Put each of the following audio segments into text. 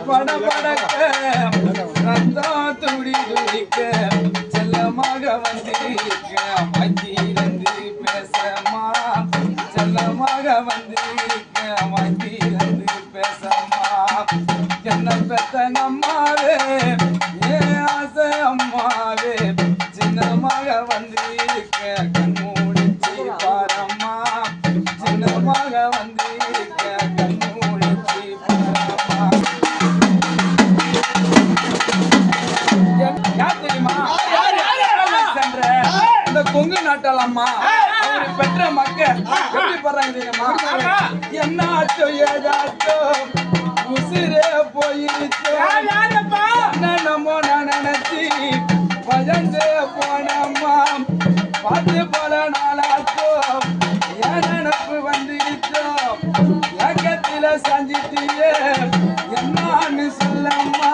படபடக்க ரத்தம் துடி துடிக்க செல்லமாக வந்திருக்க மத்தியிலிருந்து பேசமா செல்லமாக வந்திருக்க மத்தியிலிருந்து பேசமா என்ன பெத்த அம்மாவே ஏன் ஆசை அம்மாவே சின்னமாக வந்திருக்க கண்மூடிச்சு பாரம்மா சின்னமாக வந்திருக்க கண்மூடிச்சு பாரம்மா யார் தெரியுமா சென்ற இந்த கொங்கு நாட்டால் அம்மா அவரு பெற்ற மக்கள் எப்படி பண்றாங்க தெரியுமா என்ன ஆச்சோ ஏதாச்சோ உசிரே போயிருச்சோ என்னமோ நான் நினைச்சி பஜந்து போனம்மா பார்த்து போல நாளாச்சோ என் நினப்பு வந்துருச்சோ ஏக்கத்தில சந்தித்தியே என்னான்னு சொல்லம்மா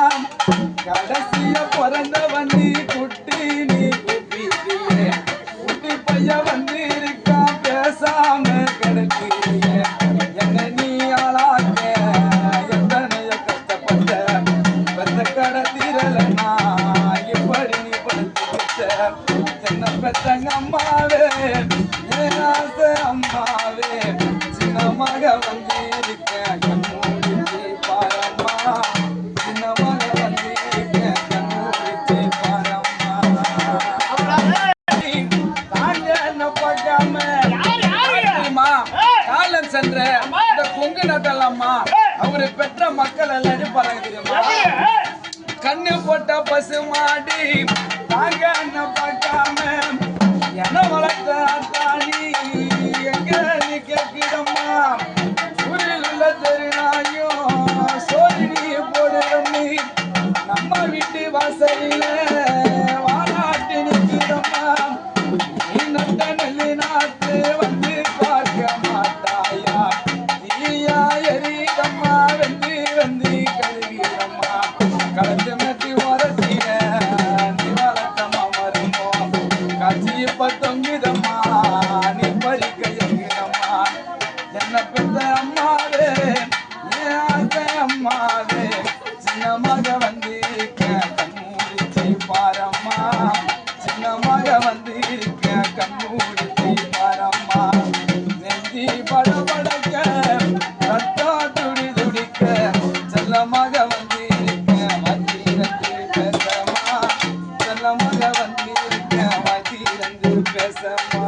கடைசிய பிறந்த வண்டி குட்டி நீ குட்டியே குட்டி பைய வந்து இருக்கா பேசாம கிடக்கிறிய என்ன நீ ஆளாக்க எத்தனைய கஷ்டப்பட்ட பெத்த கடை தீரலன்னா இப்படி நீ படுத்து என்ன பெத்தங்க அம்மாவே என் ஆசை அம்மாவே சின்னமாக வந்து இருக்க கண்மூடிச்சு பாரம்மா சின்னமாக வந்து இருக்க கண்மூடிச்சு பாரம்மா தாங்க என்ன பார்க்காம காலம் சென்ற இந்த கொங்கு நாட்டால் அம்மா அவரு பெற்ற மக்கள் எல்லாரும் பாருங்க தெரியுமா கண்ணு போட்ட பசு மாடி தாங்க என்ன பார்க்காம என வளர்த்த தாணி எங்க நீ கேட்கிடம்மா ஊரில் உள்ள தெரியாயும் சோறு நீ போடுறம்மி நம்ம வீட்டு வாசலில வாராட்டி நிற்கிறம்மா நீ நட்ட நெல்லி நாட்டு வந்து பார்க்க மாட்டாயா தீயா எரிதம்மா வந்து வந்து கழுகிறம்மா கலந்து மெட்டி உரத்தின நீ வளர்த்தம்மா வருமோ காட்சி இப்ப தொங்கிதம்மா நீ பறிக்க எங்கிறம்மா என்ன பெற்ற அம்மாவே ஏன் ஆசை அம்மாவே சின்னமாக வந்திருக்க கண்மூடிச்சு பாரம்மா சின்னமாக வந்திருக்க கண்மூடிச்சு பாரம்மா நெஞ்சி படபடக்க ரத்தம் துடி துடிக்க செல்லமாக வந்திருக்க மத்தியிலிருந்து பேசமா செல்லமாக வந்திருக்க மத்தியிலிருந்து பேசமா